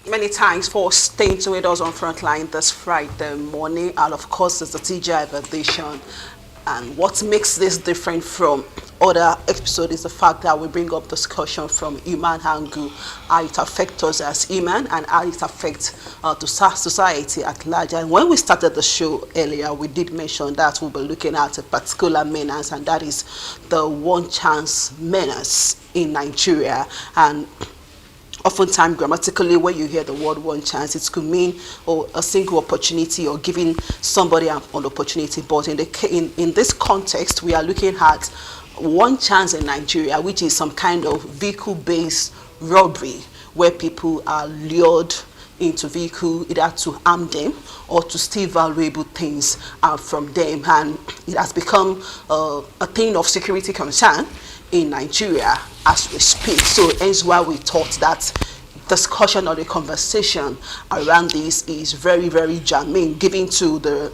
many thanks for staying with us on Frontline this Friday morning. And of course, it's the TGI edition. And what makes this different from other episodes is the fact that we bring up discussion from human angle, how it affects us as human and how it affects the society at large. And when we started the show earlier, we did mention that we'll be looking at a particular menace, and that is the one chance menace in Nigeria. And oftentimes, grammatically, when you hear the word one chance, it could mean a single opportunity or giving somebody an opportunity. But in this context, we are looking at one chance in Nigeria, which is some kind of vehicle-based robbery where people are lured into vehicle either to harm them or to steal valuable things from them. And it has become a thing of security concern in Nigeria as we speak. So hence why we thought that discussion or the conversation around this is very, very germane, given to the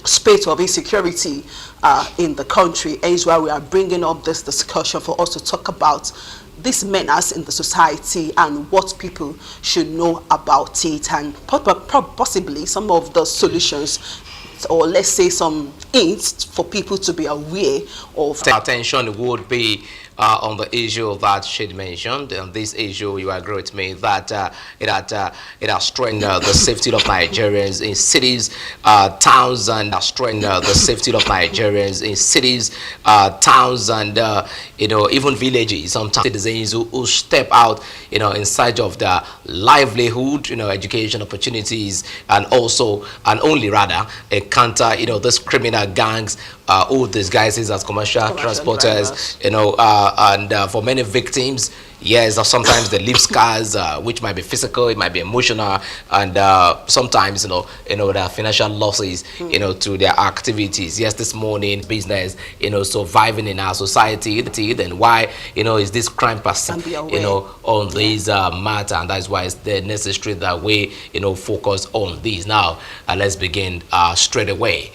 space of insecurity in the country. Hence why we are bringing up this discussion for us to talk about this menace in the society and what people should know about it, and possibly some of the solutions, or let's say some hints for people to be aware of. Attention would be on the issue that she mentioned. And this issue, you agree with me that it has strengthened the safety of Nigerians in cities, towns, and strengthened the safety of Nigerians in cities, towns, and even villages. Sometimes citizens who step out, in search of their livelihood, education opportunities, and only rather encounter, these criminal gangs who disguises as commercial transporters, and for many victims, yes, sometimes they leave scars, which might be physical, it might be emotional, and sometimes, there are financial losses, to their activities. Yes, this morning, business, surviving in our society, then why, is this crime percent, on this matter, and that's why it's necessary that we, focus on these. Now, let's begin straight away.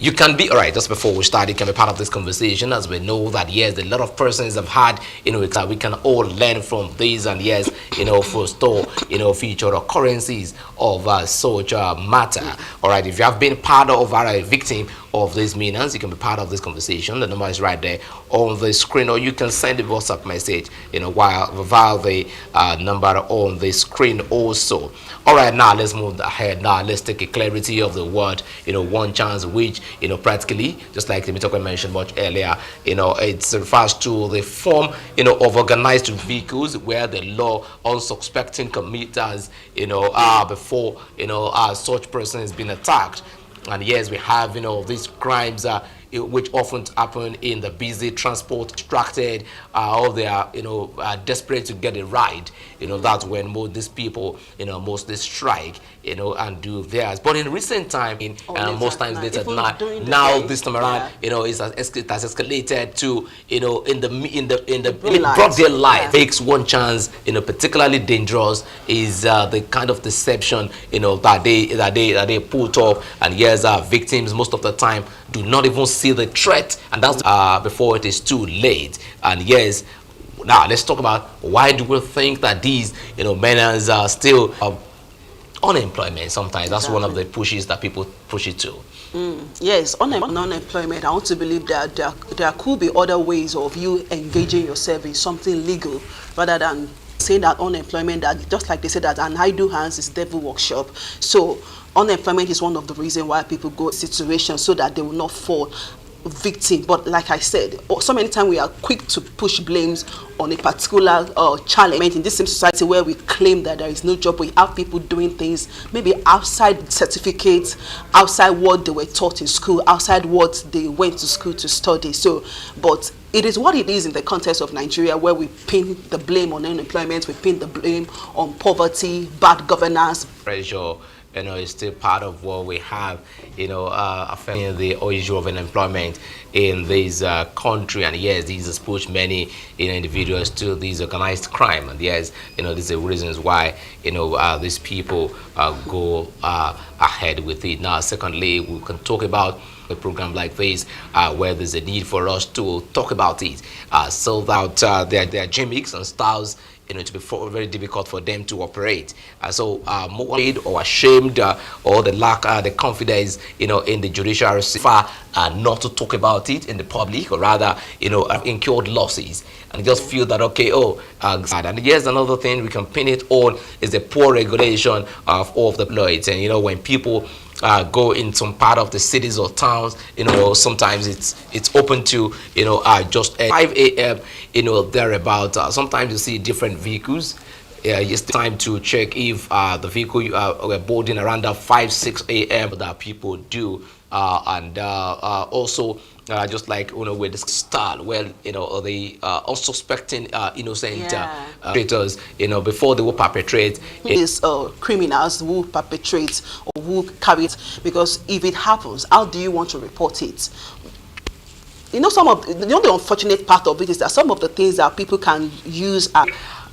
You can be, all right, just before we start, you can be part of this conversation, as we know that, yes, a lot of persons have had, we can all learn from these, and yes, forestall, future occurrences of such matter. All right, if you have been part of a victim of these menace, you can be part of this conversation. The number is right there on the screen, or you can send a WhatsApp message, via the number on the screen also. All right, now let's move ahead. Now let's take a clarity of the word, one chance, which, practically, just like Timitoko mentioned much earlier, it refers to the form, of organized vehicles where the law unsuspecting commuters, before, such person has been attacked. And yes, we have, these crimes which often happen in the busy transport, distracted, or they are, desperate to get a ride. That's when these people, mostly strike, and do theirs. But in recent time, most times late at night, now this time around, it has escalated to, in the broad daylight. Takes one chance, particularly dangerous is the kind of deception, that they put up, and yes, victims most of the time do not even see the threat, and that's before it is too late. And yes, now let's talk about why do we think that these menaces are still unemployment. Sometimes that's one of the pushes that people push it to. Yes, unemployment. I want to believe that there could be other ways of you engaging yourself in something legal rather than saying that unemployment, that just like they say that an idle hands is devil workshop. So unemployment is one of the reasons why people go situations so that they will not fall victim. But like I said, so many times we are quick to push blames on a particular challenge in this same society where we claim that there is no job. We have people doing things maybe outside certificates, outside what they were taught in school, outside what they went to school to study. So, but it is what it is in the context of Nigeria, where we pin the blame on unemployment, we pin the blame on poverty, bad governance. Pressure, is still part of what we have, affecting the issue of unemployment in this country. And yes, this has pushed many individuals to this organized crime. And yes, these are reasons why these people go ahead with it. Now, secondly, we can talk about a program like this where there's a need for us to talk about it, so that there are gimmicks and styles to be very difficult for them to operate. So more afraid or ashamed or the lack the confidence in the judiciary far not to talk about it in the public, or rather have incurred losses and just feel that okay, and here's another thing we can pin it on is the poor regulation of all of the Lloyds. And when people go in some part of the cities or towns, sometimes it's open to just at 5 a.m. Thereabout. Sometimes you see different vehicles. It's time to check if the vehicle you are boarding around 5 6 a.m. that people do, and also just like with the style, well, the unsuspecting innocent perpetrators, before they will perpetrate is criminals who perpetrate or who carry it, because if it happens, how do you want to report it? Some of the unfortunate part of it is that some of the things that people can use are.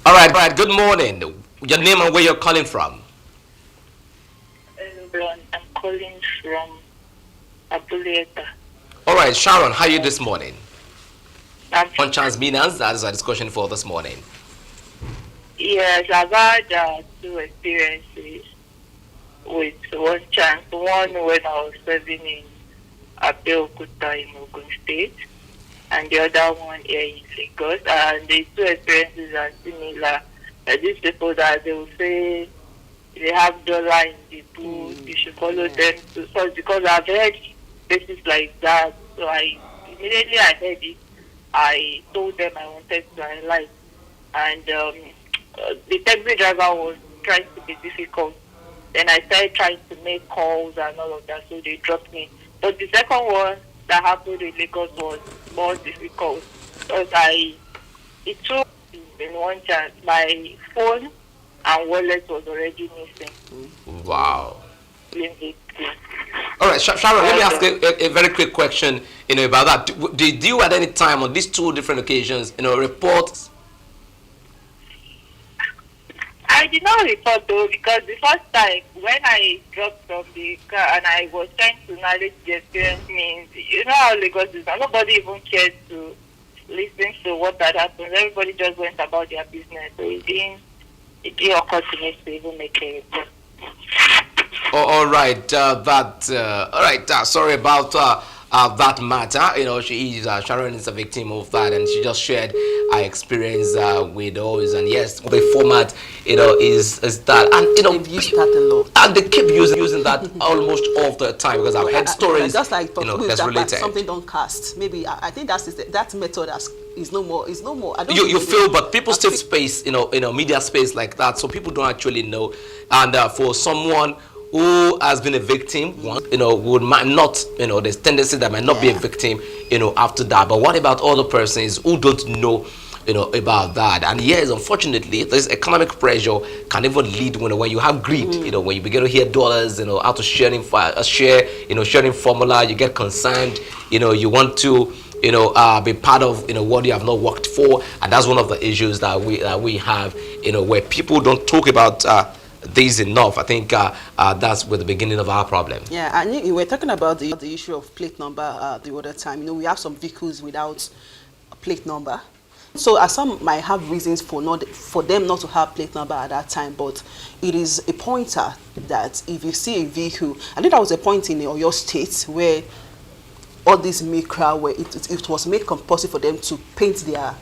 All right. Good morning. Your name and where you're calling from? Hello, I'm calling from Abuleta. All right, Sharon, how are you this morning? I'm On chance meanings, that is our discussion for this morning. Yes, I've had 2 experiences with one chance. One when I was serving in Abeokuta in Ogun State, and the other one here in Lagos. And the 2 experiences are similar. These people that they will say they have dollar in the book, you should follow them. So because I've heard places like that, so immediately I heard it, I told them I wanted to analyze. And the taxi driver was trying to be difficult. Then I started trying to make calls and all of that, so they dropped me. But the second one that happened in Lagos was more difficult, because it took in one chance my phone and wallet was already missing. Wow. All right, Sharon, let me ask a very quick question about that. Did you at any time on these 2 different occasions report? I did not report though, because the first time when I dropped from the car and I was trying to narrate the experience, means how Lagos is, nobody even cared to listen to what that happened. Everybody just went about their business. So it didn't occur to me to even make a report. All right, all right. Sorry about that matter. She is Sharon is a victim of that, and she just shared her experience with us. And yes, the format, is that, and They've used that a lot, and they keep using that almost all the time, because I've heard stories. Just like that's related. Something don't cast. Maybe I think that method is no more. I don't you feel, but people still space, media space like that, so people don't actually know. And for someone who has been a victim, might not, there's tendency that might not be a victim, after that. But what about other persons who don't know, about that? And yes, unfortunately, this economic pressure can even lead when you have greed, when you begin to hear dollars, how to sharing formula, you get concerned, you want to be part of what you have not worked for. And that's one of the issues that we have, where people don't talk about this enough. I think that's with the beginning of our problem. Yeah, and you were talking about the issue of plate number the other time. We have some vehicles without a plate number. So some might have reasons for them not to have plate number at that time, but it is a pointer that if you see a vehicle, I think that was a point in your state where all these Mikra, where it was made compulsory for them to paint their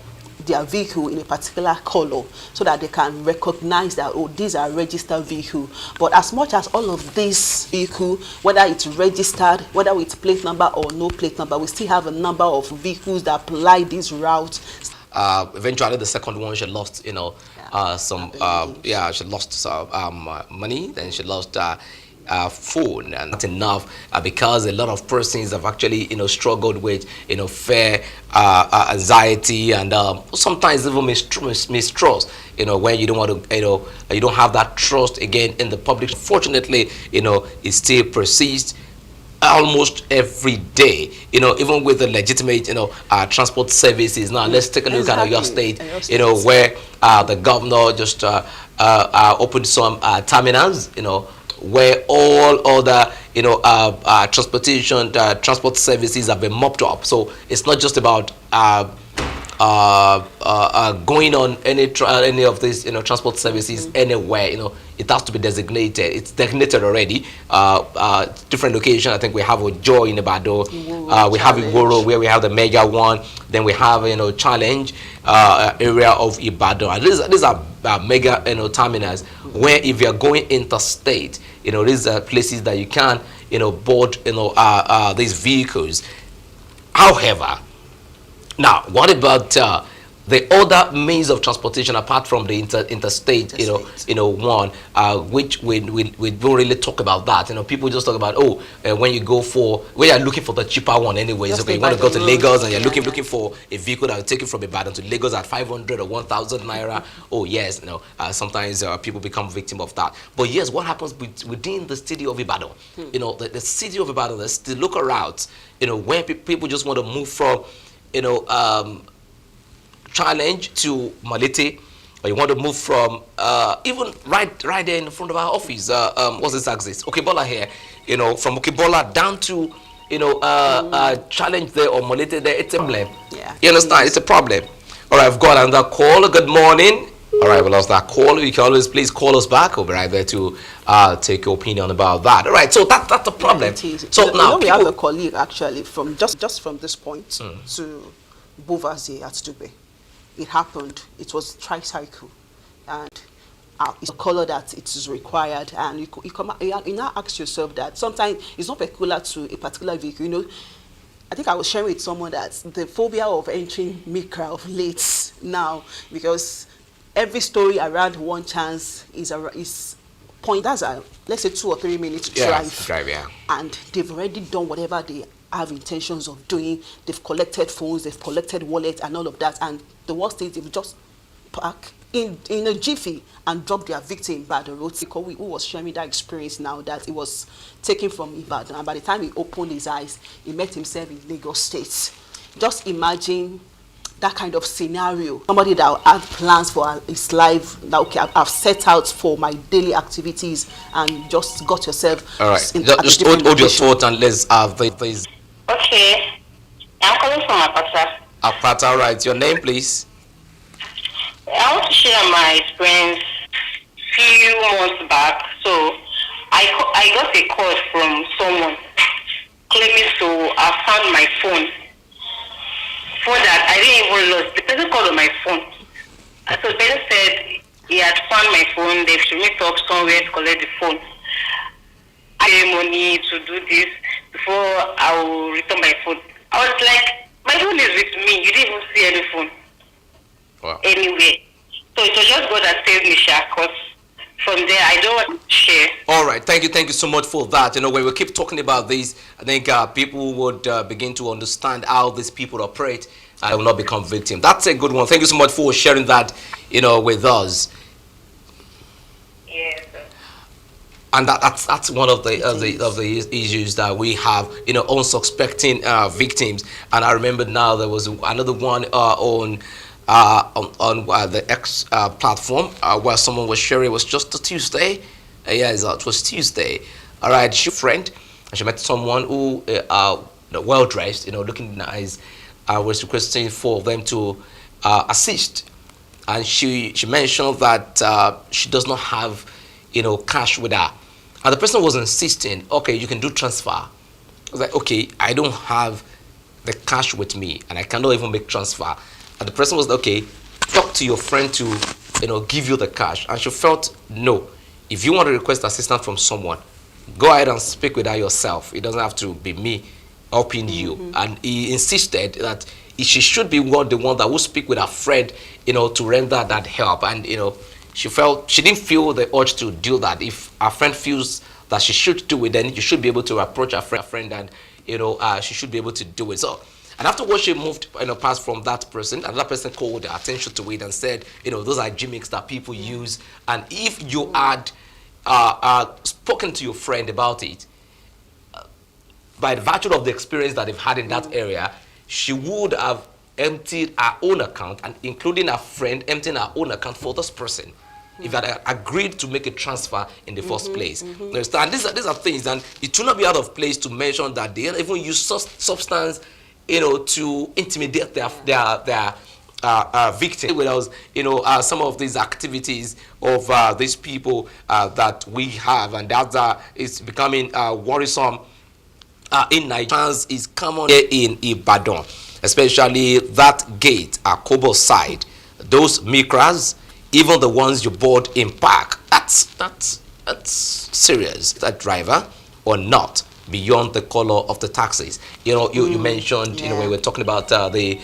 vehicle in a particular color so that they can recognize that, these are registered vehicle. But as much as all of this vehicle, whether it's registered, whether it's plate number or no plate number, we still have a number of vehicles that apply this route. Eventually the second one, she lost she lost some money, then she lost phone, and not enough because a lot of persons have actually struggled with fear, anxiety, and sometimes even mistrust, when you don't want to you don't have that trust again in the public. Fortunately, it still persists almost every day, even with the legitimate transport services. Now let's take a look at your state, where the governor just opened some terminals, where all other transport services have been mopped up. So it's not just about going on any of these transport services anywhere, it has to be designated. It's designated already. Different location. I think we have a Joy in Ibadan. We have Iworo where we have the mega one. Then we have Challenge area of Ibadan. And these are mega terminals where if you're going interstate, these are places that you can board these vehicles. However, now, what about the other means of transportation apart from the interstate, one, which we don't really talk about that. People just talk about, when you're looking for the cheaper one anyways. Just okay, you want to go to Lagos and you're looking for a vehicle that will take you from Ibadan to Lagos at 500 or 1,000 naira. Oh, yes, sometimes people become victim of that. But yes, what happens within the city of Ibadan? The city of Ibadan, there's the local routes, where people just want to move from, Challenge to Malete, or you want to move from even right there in front of our office. What's this axis? Okebola here. From Okebola down to Challenge there or Malete there. It's a problem. Yeah. You understand? It's a problem. All right, I've got another call. Good morning. All right, we lost that call. You can always please call us back. We'll be right there to take your opinion about that. All right, so that's the problem. Yeah, so now we have a colleague actually from just from this point to Beauvais at Dube. It happened. It was tricycle, and it's a color that it is required. And you now ask yourself that sometimes it's not peculiar to a particular vehicle. I think I was sharing with someone that the phobia of entering Micra of late now, because every story around one chance is point. That's let's say 2 or 3 minutes drive. Yeah. And they've already done whatever they have intentions of doing. They've collected phones, they've collected wallets and all of that. And the worst is they've just park in a jiffy and drop their victim by the road. Who was sharing that experience now that it was taken from Ibadan, and by the time he opened his eyes, he met himself in Lagos State. Just imagine that kind of scenario. Somebody that had plans for his life, that okay, I've set out for my daily activities, and just got yourself. All right, just hold your thought and let's have this. Okay, I'm calling from Apata. Apata, all right. Your name, please. I want to share my experience few months back. So I got a call from someone claiming to have found my phone. For that, I didn't even lose. The person called on my phone. So the person said he had found my phone. They should meet up somewhere to collect the phone. I had money to do this before I will return my phone. I was like, my phone is with me. You didn't even see any phone. Wow. Anyway. So it was just God that saved me, because from there, I don't want to share. All right. Thank you so much for that. When we keep talking about this, I think people would begin to understand how these people operate and will not become victims. That's a good one. Thank you so much for sharing that, with us. Yes. And that's one of the issues that we have, unsuspecting victims. And I remember now there was another one on the X platform where someone was sharing. It was just a Tuesday. It was Tuesday. All right, she friend, and she met someone who well dressed, looking nice. Was requesting for them to assist, and she mentioned that she does not have cash with her. And the person was insisting, okay, you can do transfer. I was like, okay, I don't have the cash with me, and I cannot even make transfer. And the person was like, okay, talk to your friend to, give you the cash. And she felt, no, if you want to request assistance from someone, go ahead and speak with her yourself. It doesn't have to be me helping you. And he insisted that she should be the one that would speak with her friend, to render that help. And, she didn't feel the urge to do that. If her friend feels that she should do it, then you should be able to approach her friend and, she should be able to do it. So, and afterwards she moved, past from that person, and that person called her attention to it and said, those are gimmicks that people use. And if you had spoken to your friend about it, by the virtue of the experience that they've had in that area, she would have emptied her own account, and including her friend emptying her own account for this person, if you had agreed to make a transfer in the first place. You understand? These are things, and it should not be out of place to mention that they even use substance, to intimidate their victim with us, some of these activities of these people that we have, and that is becoming worrisome in Nigeria. Is common here in Ibadan, especially that gate at Kobo side, those mikras, even the ones you board in park. That's serious. That driver or not, beyond the color of the taxis. You mentioned, when we were talking about the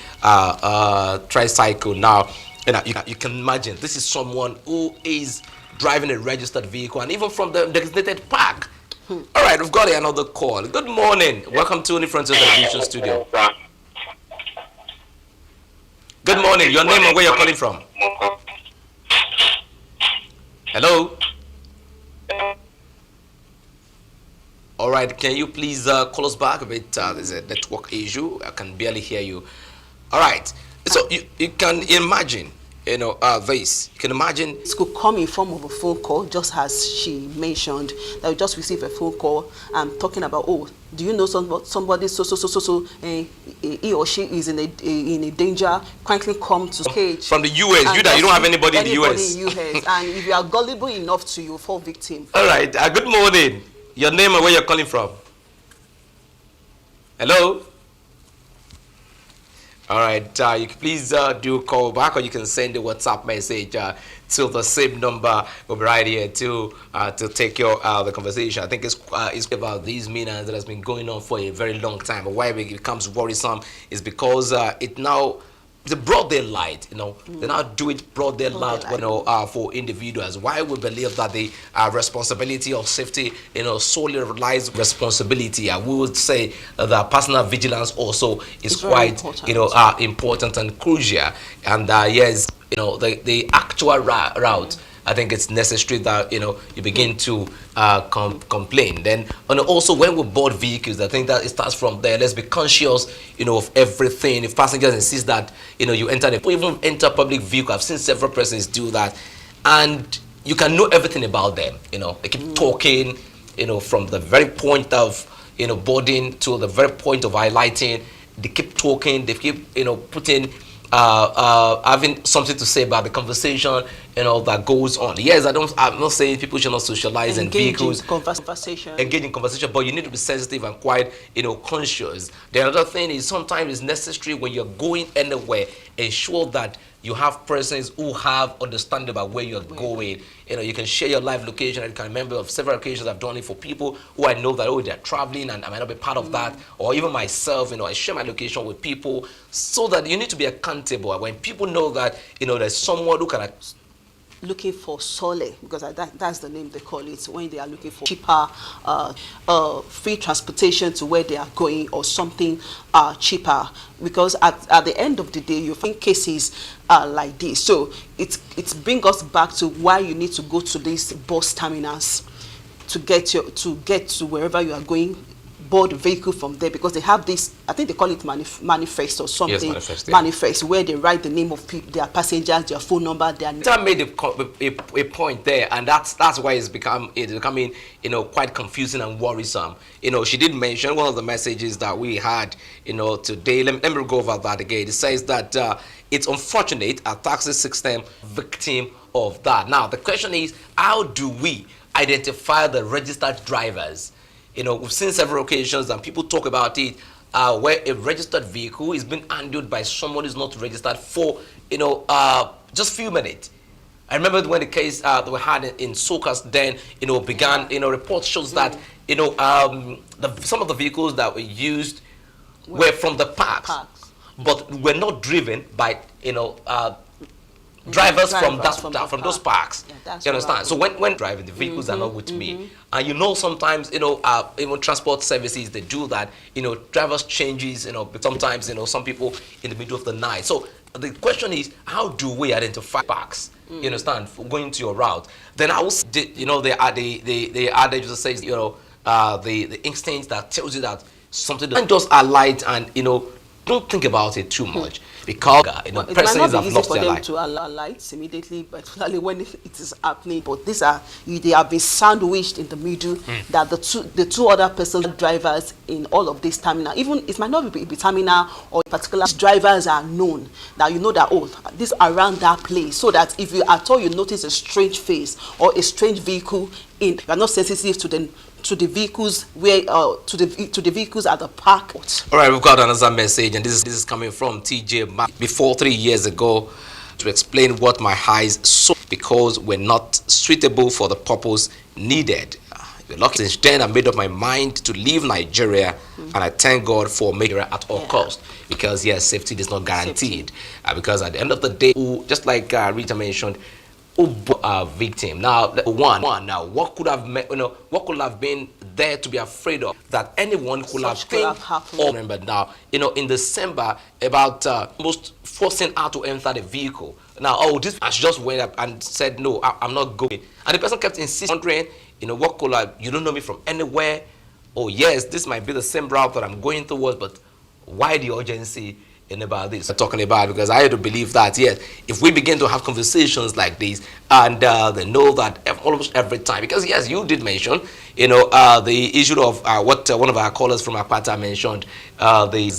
tricycle. Now, you can imagine this is someone who is driving a registered vehicle, and even from the designated park. All right, we've got another call. Good morning. Welcome to Unifrontier Television Studio. Good morning. Your name and where you're calling from? Hello? All right, can you please call us back a bit? There's a network issue. I can barely hear you. All right. So you can imagine, this. You can imagine. This could come in form of a phone call, just as she mentioned, that we just received a phone call talking about, do you know somebody so, he or she is in a danger, kindly come to cage. From the US, you don't have anybody in the US. And if you are gullible enough to fall victim. All right, good morning. Your name and where you're calling from? Hello? All right, you can please do call back, or you can send a WhatsApp message to the same number. We'll be right here to take the conversation. I think it's about these menace that has been going on for a very long time. But why it becomes worrisome is because it now the broad daylight, they now do it broad daylight, for individuals. Why we believe that the responsibility of safety, solely relies responsibility. I would say that personal vigilance also is quite, important and crucial. And yes, the actual route, I think it's necessary that you begin to complain. Then, and also when we board vehicles, I think that it starts from there. Let's be conscious, of everything. If passengers insist that you even enter public vehicle, I've seen several persons do that, and you can know everything about them. They keep talking, from the very point of boarding to the very point of highlighting. They keep talking. They keep putting. Having something to say about the conversation that goes on. Yes, I'm not saying people should not socialize in vehicles, engage in conversation, but you need to be sensitive and quite conscious. The other thing is sometimes it's necessary when you're going anywhere, ensure that you have persons who have understanding about where you're going. You can share your live location. I can remember of several occasions I've done it for people who I know that they're traveling and I might not be part of that, or even myself. I share my location with people so that you need to be accountable. When people know that there's someone who can looking for sole, because that's the name they call it, when they are looking for cheaper free transportation to where they are going, or something cheaper, because at the end of the day you find cases like this. So it brings us back to why you need to go to these bus terminals to get to wherever you are going, board vehicle from there, because they have this, I think they call it manifest or something. Yes, manifest, where they write the name of people, their passengers, their phone number, their name. That made a point there, and that's why it's becoming quite confusing and worrisome. She did mention one of the messages that we had today. Let me go over that again. It says that it's unfortunate a taxi system victim of that. Now the question is, how do we identify the registered drivers? We've seen several occasions and people talk about it, where a registered vehicle is being handled by someone who's not registered for, just few minutes. I remember when the case that we had in Socas then, began, reports shows that, some of the vehicles that were used were from the parks, but were not driven by, drivers from those parks. Yeah, you understand? So when driving, the vehicles are not with me, and sometimes even transport services, they do that. Drivers changes. But sometimes some people in the middle of the night. So the question is, how do we identify parks? You understand? For going to your route, then I will. The adage that says the instinct that tells you that something doesn't just alight and don't think about it too much because Well, it might persons not be have easy lost for their them life. to allow lights immediately, but particularly when it is happening. But these are they have been sandwiched in the middle. That the two other persons drivers in all of this terminal, even it might not be terminal or particular drivers are known. That you know that this around that place, so that if you at all you notice a strange face or a strange vehicle in, you are not sensitive to the vehicles where to the vehicles at the park. All right, we've got another message, and this is coming from TJ. Before 3 years ago, to explain what my eyes saw because we're not suitable for the purpose needed. Lucky since then, I made up my mind to leave Nigeria, and I thank God for making it at all costs because yes, safety is not guaranteed. Because at the end of the day, just like Rita mentioned, victim. Now, now, what could have been there to be afraid of that anyone could have happened. Remember now, in December, about almost forcing her to enter the vehicle. Now, this I just went up and said, no, I'm not going. And the person kept insisting, wondering, what could have, you don't know me from anywhere. Oh, yes, this might be the same route that I'm going towards, but why the urgency in about this? I'm talking about because I had to believe that, yes, if we begin to have conversations like this, and they know that almost every time, because yes, you did mention, the issue of what one of our callers from Akpata mentioned, there's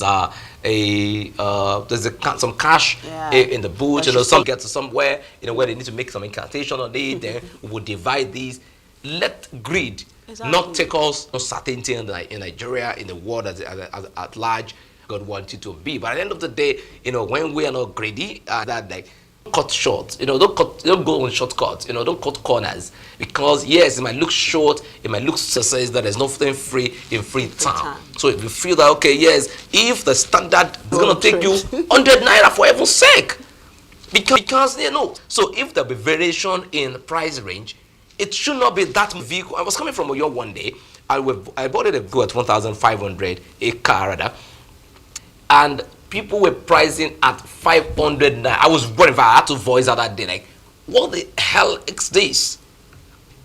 some cash in the boot, some get to somewhere, where they need to make some incantation on it, then we will divide these. Let greed not take us uncertainty in Nigeria, in the world at large. God wants you to be, but at the end of the day, when we are not greedy, that like cut short, don't go on shortcuts, don't cut corners, because yes, it might look short, it might look success that there's nothing free in free time. So if you feel that okay, yes, if the standard is going to take you 100 naira for heaven's sake, because so if there be variation in price range, it should not be that vehicle. I was coming from Oyo one day. I bought it at 1,500, a car rather, and people were pricing at 500. I was worried if I had to voice out that day, like, what the hell is this?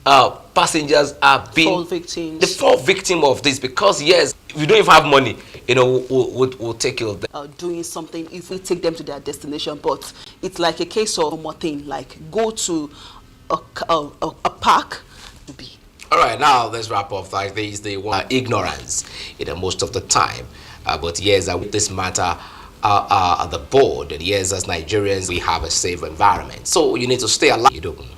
Passengers are being the fall victim of this because yes, if you don't even have money, we'll take care of them. Doing something if we take them to their destination, but it's like a case of more thing, like go to a park to be. All right, now let's wrap up. Like this, the ignorance, most of the time. But yes, with this matter at the board, and yes, as Nigerians, we have a safe environment. So you need to stay alive. You don't.